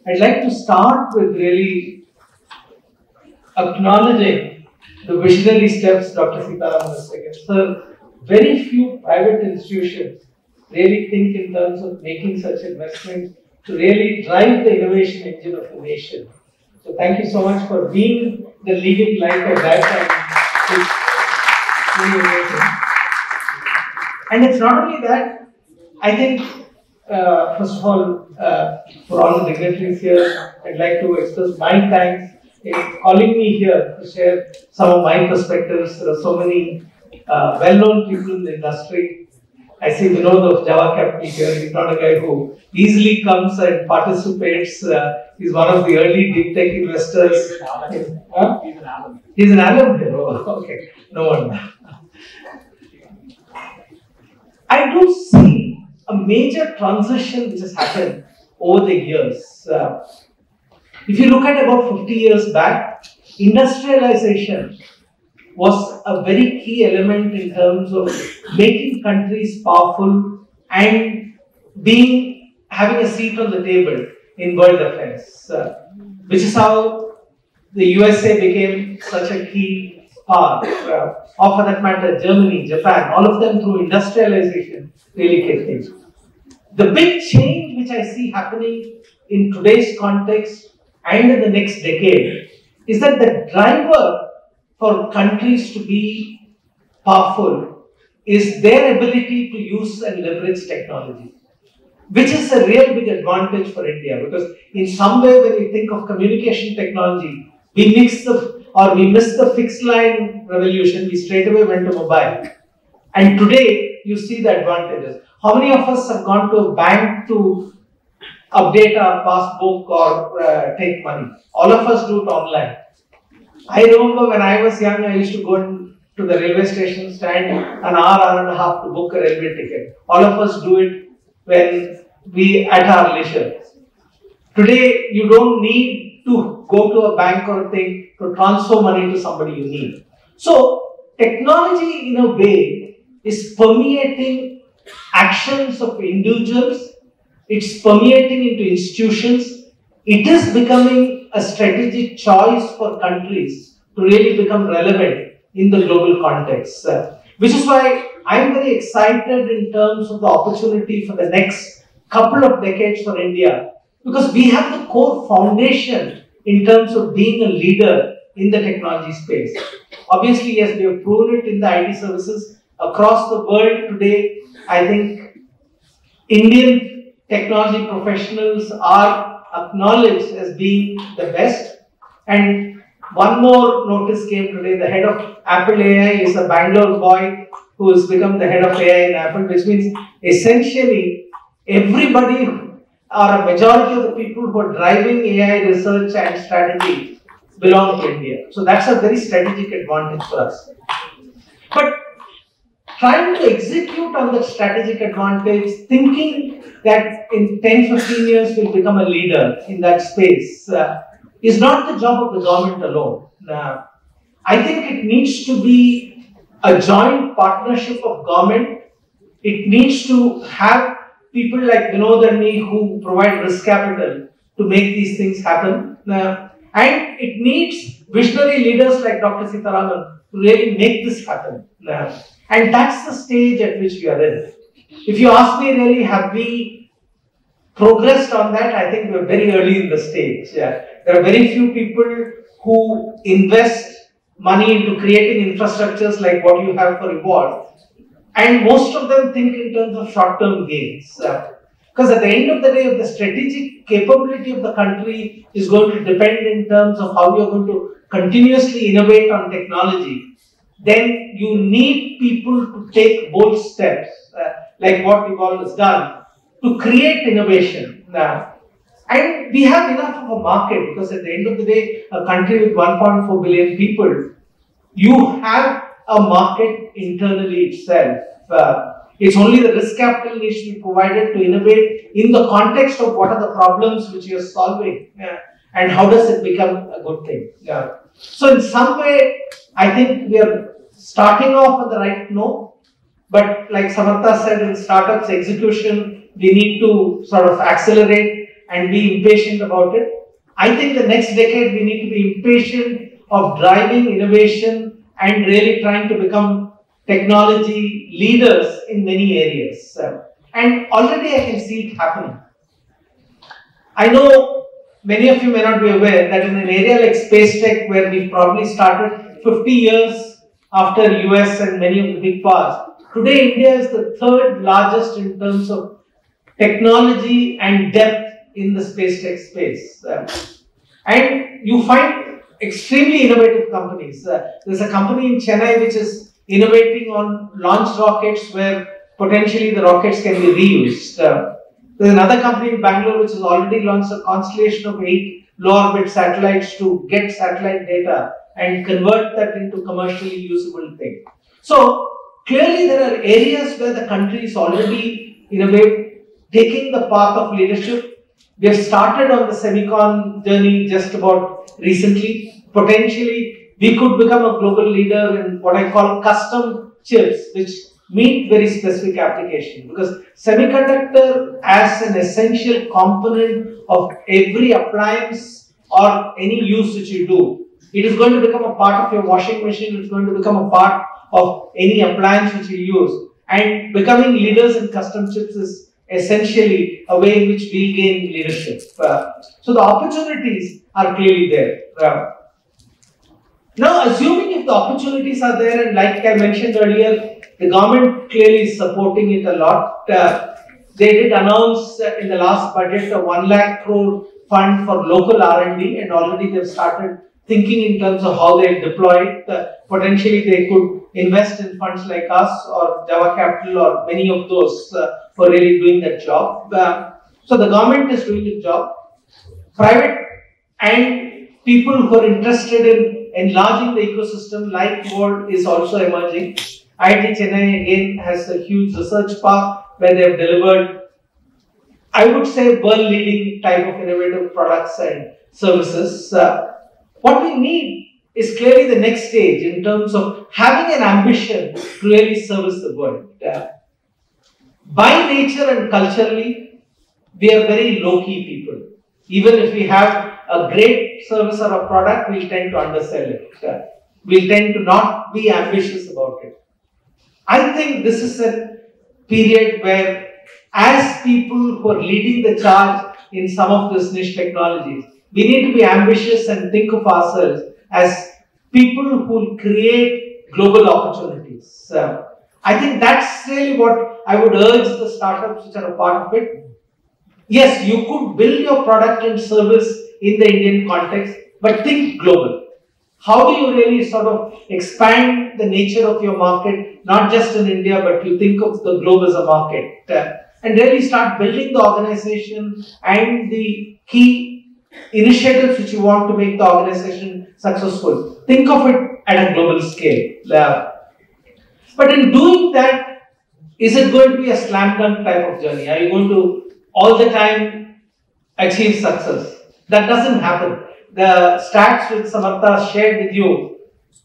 I'd like to start with really acknowledging the visionary steps Dr. Sitaram has taken. Sir, very few private institutions really think in terms of making such investments to really drive the innovation engine of the nation. So thank you so much for being the leading light of that, and it's really amazing. And it's not only that, I think, first of all, for all the dignitaries here, I'd like to express my thanks in calling me here to share some of my perspectives. There are so many well-known people in the industry. I see Vinod of Java Capital here. He's not a guy who easily comes and participates. He's one of the early deep tech investors. He's an alum. He's an alum. He's an alum here. Oh, okay. No wonder. I do see a major transition which has happened over the years. If you look at about 50 years back, industrialization was a very key element in terms of making countries powerful and having a seat on the table in world affairs, which is how the USA became such a key power, or for that matter, Germany, Japan, all of them through industrialization really kicked in. The big change which I see happening in today's context and in the next decade is that the driver for countries to be powerful is their ability to use and leverage technology, which is a real big advantage for India, because in some way when we think of communication technology, we missed the fixed line revolution, we straight away went to mobile. And today you see the advantages. How many of us have gone to a bank to update our passbook or take money? All of us do it online. I remember when I was young, I used to go to the railway station, stand an hour and a half to book a railway ticket. All of us do it when we at our leisure. Today, you don't need to go to a bank or a thing to transfer money to somebody you need. So, technology in a way is permeating actions of individuals, it's permeating into institutions, it is becoming a strategic choice for countries to really become relevant in the global context. Which is why I'm very excited in terms of the opportunity for the next couple of decades for India, because we have the core foundation in terms of being a leader in the technology space. Obviously, yes, we have proven it in the IT services across the world today. I think Indian technology professionals are acknowledged as being the best. And one more notice came today. The head of Apple AI is a Bangalore boy who has become the head of AI in Apple, which means essentially everybody or a majority of the people who are driving AI research and strategy belong to India. So that's a very strategic advantage for us. But trying to execute on that strategic advantage, thinking that in 10-15 years we'll become a leader in that space is not the job of the government alone. I think it needs to be a joint partnership of government. It needs to have people like Vinod and me who provide risk capital to make these things happen. And it needs visionary leaders like Dr. Sitaraman to really make this happen. And that's the stage at which we are in. If you ask me really, have we progressed on that? I think we're very early in the stage. There are very few people who invest money into creating infrastructures like what you have for Reward. And most of them think in terms of short-term gains. Because at the end of the day, the strategic capability of the country is going to depend in terms of how you're going to continuously innovate on technology. Then you need people to take bold steps, like what Evolve has done, to create innovation. And we have enough of a market, because at the end of the day, a country with 1.4 billion people, you have a market internally itself. It's only the risk capital needs to be provided to innovate in the context of what are the problems which you're solving and how does it become a good thing. So in some way, I think we are starting off on the right note, but like Samartha said, in startups execution, we need to sort of accelerate and be impatient about it. I think the next decade we need to be impatient of driving innovation and really trying to become technology leaders in many areas. And already I can see it happening. I know many of you may not be aware that in an area like space tech, where we probably started 50 years after US and many of the big powers, today India is the third largest in terms of technology and depth in the space tech space. And you find extremely innovative companies. There's a company in Chennai which is innovating on launch rockets where potentially the rockets can be reused. There's another company in Bangalore which has already launched a constellation of 8 low orbit satellites to get satellite data and convert that into commercially usable thing. So clearly there are areas where the country is already in a way taking the path of leadership. We have started on the semicon journey just about recently. Potentially, we could become a global leader in what I call custom chips, which meet very specific application. Because semiconductor as an essential component of every appliance or any use which you do, it is going to become a part of your washing machine, it's going to become a part of any appliance which you use. And becoming leaders in custom chips is essentially a way in which we gain leadership. So the opportunities are clearly there. Now, assuming if the opportunities are there, and like I mentioned earlier, the government clearly is supporting it a lot. They did announce in the last budget a 1 lakh crore fund for local R&D, and already they've started thinking in terms of how they deploy it. Potentially they could invest in funds like us or Java Capital or many of those for really doing that job. So the government is doing the job. Private and people who are interested in enlarging the ecosystem like World is also emerging. IIT Chennai again has a huge research park where they have delivered, I would say, world-leading type of innovative products and services. What we need is clearly the next stage in terms of having an ambition to really service the world. By nature and culturally, we are very low-key people. Even if we have a great service or a product, we tend to undersell it. We tend to not be ambitious about it. I think this is a period where, as people who are leading the charge in some of these niche technologies, we need to be ambitious and think of ourselves as people who will create global opportunities. I think that's really what I would urge the startups which are a part of it. Yes, you could build your product and service in the Indian context, but think global. How do you really sort of expand the nature of your market, not just in India, but you think of the globe as a market, and really start building the organization and the key initiatives which you want to make the organization successful. Think of it at a global scale. But in doing that, is it going to be a slam dunk type of journey? Are you going to all the time achieve success? That doesn't happen. The stats which Samartha shared with you,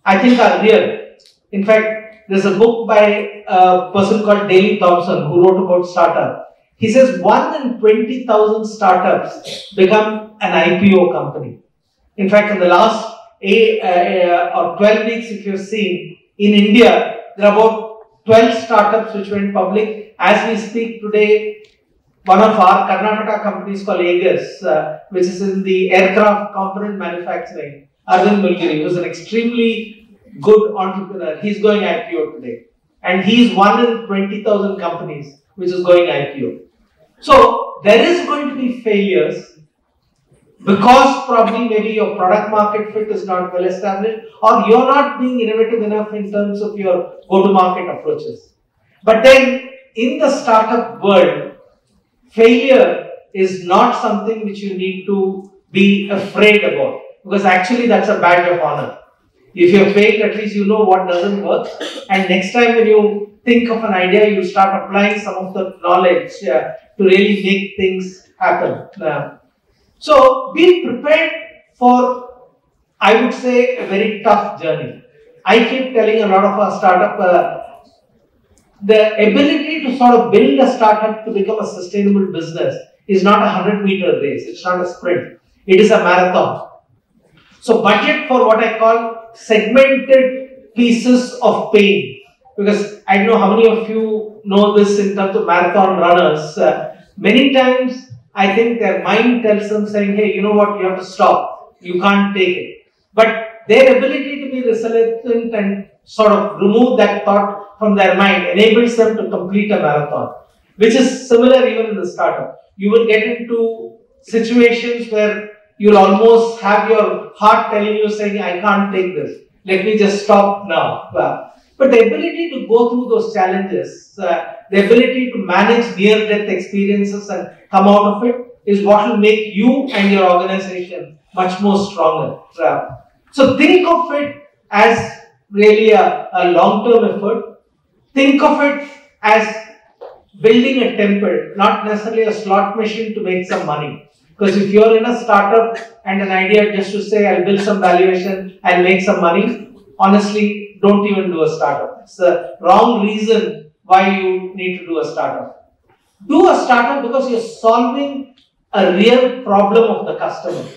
I think are real. In fact, there's a book by a person called Daley Thompson who wrote about startup. He says 1 in 20,000 startups become an IPO company. In fact, in the last 8 or 12 weeks, if you've seen, in India, there are about 12 startups which went public. As we speak today, one of our Karnataka companies called Aegis, which is in the aircraft component manufacturing, Arvind Mulgiri, who is an extremely good entrepreneur. He's going IPO today. And he's 1 in 20,000 companies which is going IPO. So, there is going to be failures because probably maybe your product market fit is not well established, or you're not being innovative enough in terms of your go-to-market approaches. But then, in the startup world, failure is not something which you need to be afraid about, because actually that's a badge of honor. If you have failed, at least you know what doesn't work, and next time when you think of an idea, you start applying some of the knowledge to really make things happen. So be prepared for, I would say, a very tough journey. I keep telling a lot of our startup, the ability to sort of build a startup to become a sustainable business is not a 100-meter race. It's not a sprint. It is a marathon. So budget for what I call segmented pieces of pain. Because I don't know how many of you know this in terms of marathon runners. Many times I think their mind tells them saying, hey, you know what, you have to stop. You can't take it. But their ability to be resilient and sort of remove that thought from their mind enables them to complete a marathon. Which is similar even in the startup. You will get into situations where you'll almost have your heart telling you saying, I can't take this. Let me just stop now. But the ability to go through those challenges, the ability to manage near-death experiences and come out of it is what will make you and your organization much more stronger. So think of it as really a long-term effort. Think of it as building a temple, not necessarily a slot machine to make some money. Because if you're in a startup and an idea just to say, I'll build some valuation and make some money, honestly, don't even do a startup. It's the wrong reason why you need to do a startup. Do a startup because you're solving a real problem of the customer.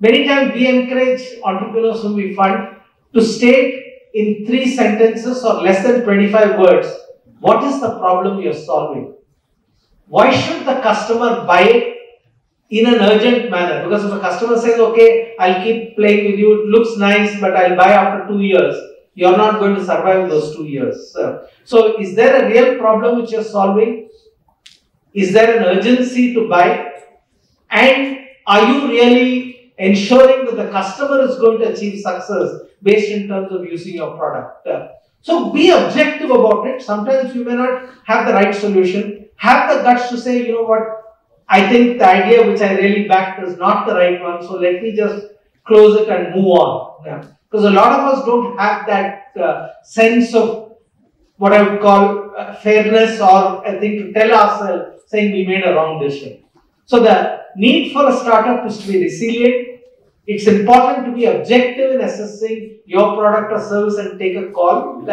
Many times we encourage entrepreneurs whom we fund to state in 3 sentences or less than 25 words, what is the problem you're solving? Why should the customer buy it in an urgent manner? Because if a customer says, okay, I'll keep playing with you, it looks nice, but I'll buy after 2 years, you're not going to survive those 2 years. So is there a real problem which you're solving? Is there an urgency to buy? And are you really ensuring that the customer is going to achieve success based in terms of using your product? So be objective about it. Sometimes you may not have the right solution. Have the guts to say, you know what, I think the idea which I really backed is not the right one. So let me just close it and move on. Because a lot of us don't have that sense of what I would call fairness or I think to tell ourselves saying we made a wrong decision. So the need for a startup is to be resilient. It's important to be objective in assessing your product or service and take a call.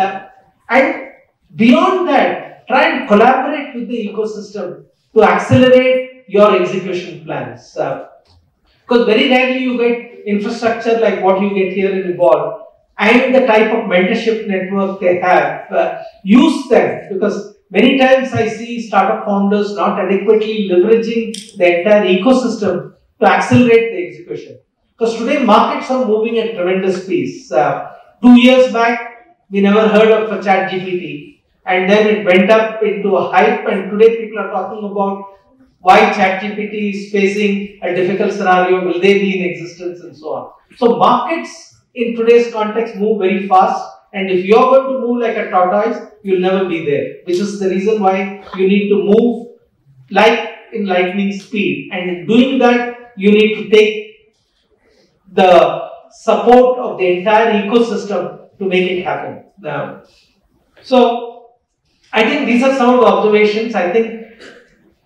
And beyond that, try and collaborate with the ecosystem to accelerate your execution plans. Because very rarely you get infrastructure like what you get here in Evolve and the type of mentorship network they have. Use them, because many times I see startup founders not adequately leveraging the entire ecosystem to accelerate the execution. Because today markets are moving at tremendous pace. 2 years back, we never heard of a ChatGPT, and then it went up into a hype, and today people are talking about why ChatGPT is facing a difficult scenario, will they be in existence, and so on. So markets in today's context move very fast, and if you're going to move like a tortoise, you'll never be there, which is the reason why you need to move like in lightning speed. And in doing that, you need to take the support of the entire ecosystem to make it happen. So I think these are some of the observations. I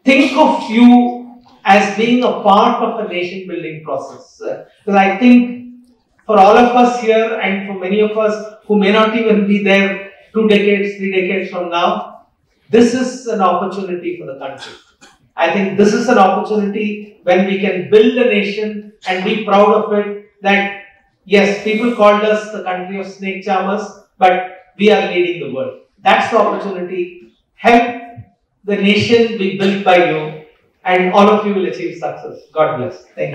think of you as being a part of a nation building process. Because I think for all of us here and for many of us who may not even be there 2 decades, 3 decades from now, this is an opportunity for the country. I think this is an opportunity when we can build a nation and be proud of it, that yes, people called us the country of snake charmers, but we are leading the world. That's the opportunity. Help the nation be built by you, and all of you will achieve success. God bless. Thank you.